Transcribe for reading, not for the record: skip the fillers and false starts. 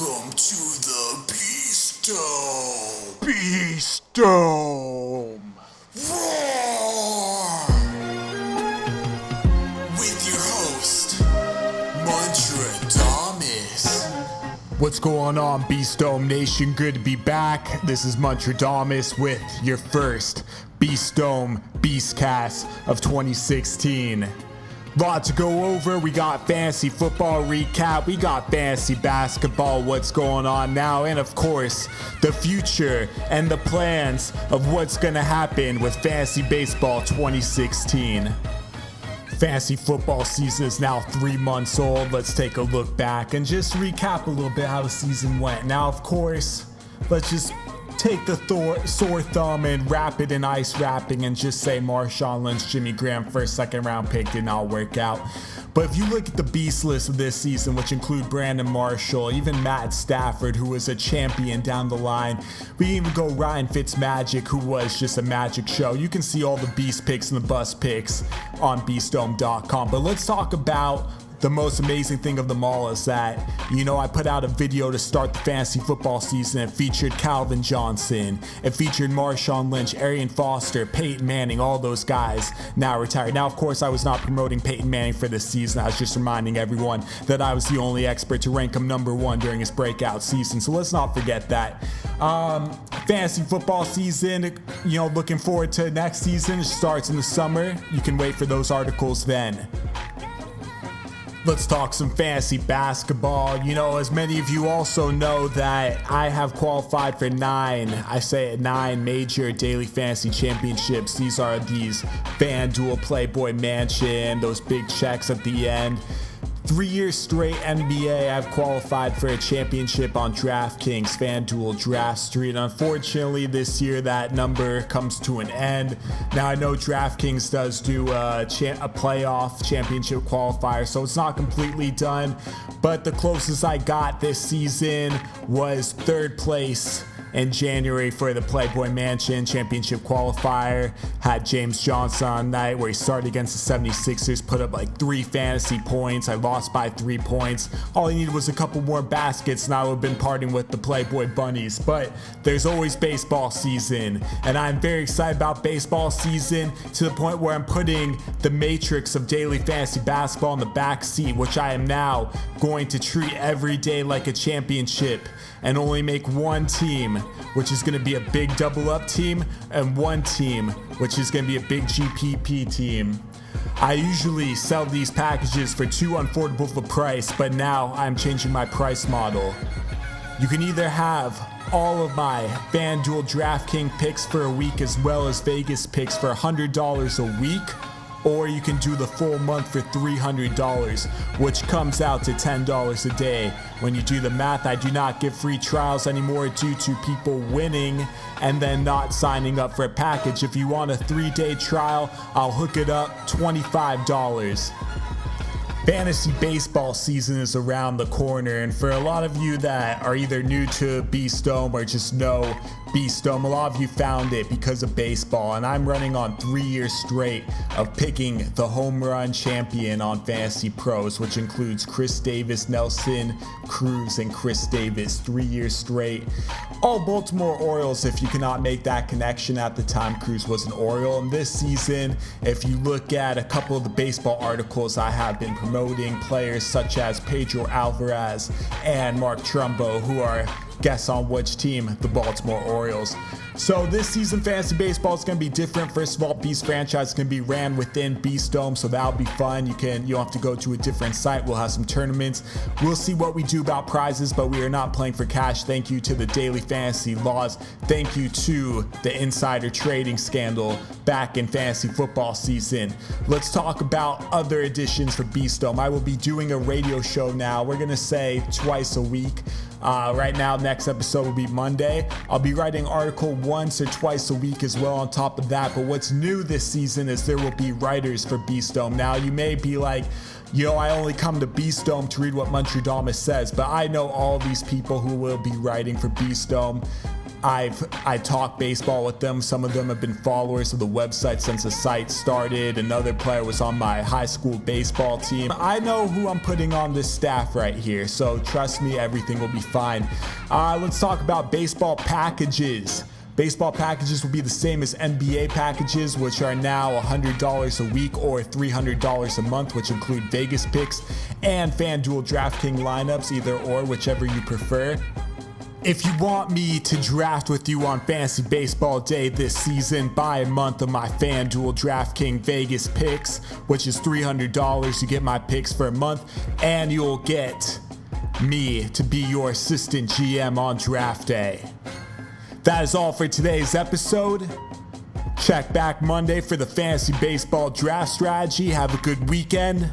Welcome to the Beast Dome. Beast Dome. Roar! With your host, Muntradamus. What's going on, Beast Dome Nation? Good to be back. This is Muntradamus with your first Beast Dome Beastcast of 2016. Lot to go over. We got fantasy football recap, we got fantasy basketball, what's going on now, and of course the future and the plans of what's gonna happen with fantasy baseball 2016. Fantasy football season is now 3 months old. Let's take a look back and just recap a little bit how the season went. Now, of course, let's just take the sore thumb and wrap it in ice wrapping and just say Marshawn Lynch, Jimmy Graham, first, second round pick did not work out. But if you look at the beast list of this season, which include Brandon Marshall, even Matt Stafford, who was a champion down the line, we can even go Ryan Fitzmagic, who was just a magic show. You can see all the beast picks and the bust picks on beastdome.com. But let's talk about the most amazing thing of them all is that, I put out a video to start the fantasy football season. It featured Calvin Johnson. It featured Marshawn Lynch, Arian Foster, Peyton Manning, all those guys now retired. Now, of course, I was not promoting Peyton Manning for this season. I was just reminding everyone that I was the only expert to rank him number one during his breakout season. So let's not forget that. Fantasy football season, looking forward to next season. It starts in the summer. You can wait for those articles then. Let's talk some fantasy basketball. As many of you also know that I have qualified for 9 major daily fantasy championships. These are these FanDuel, Playboy Mansion, those big checks at the end. 3 years straight NBA, I've qualified for a championship on DraftKings, FanDuel Draft Street. Unfortunately, this year that number comes to an end. Now, I know DraftKings does do a playoff championship qualifier, so it's not completely done. But the closest I got this season was third place in January for the Playboy Mansion Championship qualifier. Had James Johnson on night where he started against the 76ers, put up like 3 fantasy points. I lost by 3 points. All I needed was a couple more baskets and I would have been partying with the Playboy Bunnies. But there's always baseball season, and I'm very excited about baseball season to the point where I'm putting the matrix of daily fantasy basketball in the back seat, which I am now going to treat every day like a championship and only make one team, which is going to be a big double up team, and one team, which is going to be a big GPP team. I usually sell these packages for too unaffordable of a price, but now I'm changing my price model. You can either have all of my FanDuel DraftKings picks for a week as well as Vegas picks for $100 a week, or you can do the full month for $300, which comes out to $10 a day. When you do the math, I do not give free trials anymore due to people winning and then not signing up for a package. If you want a 3-day trial, I'll hook it up, $25. Fantasy baseball season is around the corner, and for a lot of you that are either new to Beast Dome or just know Beast Dome, a lot of you found it because of baseball, and I'm running on 3 years straight of picking the home run champion on Fantasy Pros, which includes Chris Davis, Nelson Cruz, and Chris Davis. 3 years straight. All Baltimore Orioles, if you cannot make that connection at the time Cruz was an Oriole. And this season, if you look at a couple of the baseball articles I have been promoting, players such as Pedro Alvarez and Mark Trumbo, who are guess on which team, the Baltimore Orioles. So this season, fantasy baseball is going to be different. First of all, Beast franchise is going to be ran within Beast Dome, so that'll be fun. You don't have to go to a different site. We'll have some tournaments. We'll see what we do about prizes, but we are not playing for cash. Thank you to the daily fantasy laws. Thank you to the insider trading scandal back in fantasy football season. Let's talk about other additions for Beast Dome. I will be doing a radio show now. We're going to say twice a week. Right now, next episode will be Monday. I'll be writing article once or twice a week as well on top of that. But what's new this season is there will be writers for Beast Dome. Now, you may be like, I only come to Beast Dome to read what Muntradamus says, but I know all these people who will be writing for Beast Dome. I talk baseball with them. Some of them have been followers of the website since the site started. Another player was on my high school baseball team. I know who I'm putting on this staff right here, so trust me, everything will be fine. Let's talk about baseball packages. Baseball packages will be the same as NBA packages, which are now $100 a week or $300 a month, which include Vegas picks and FanDuel DraftKings lineups, either or, whichever you prefer. If you want me to draft with you on Fantasy Baseball Day this season, buy a month of my FanDuel DraftKings Vegas picks, which is $300. You get my picks for a month, and you'll get me to be your assistant GM on draft day. That is all for today's episode. Check back Monday for the Fantasy Baseball Draft Strategy. Have a good weekend.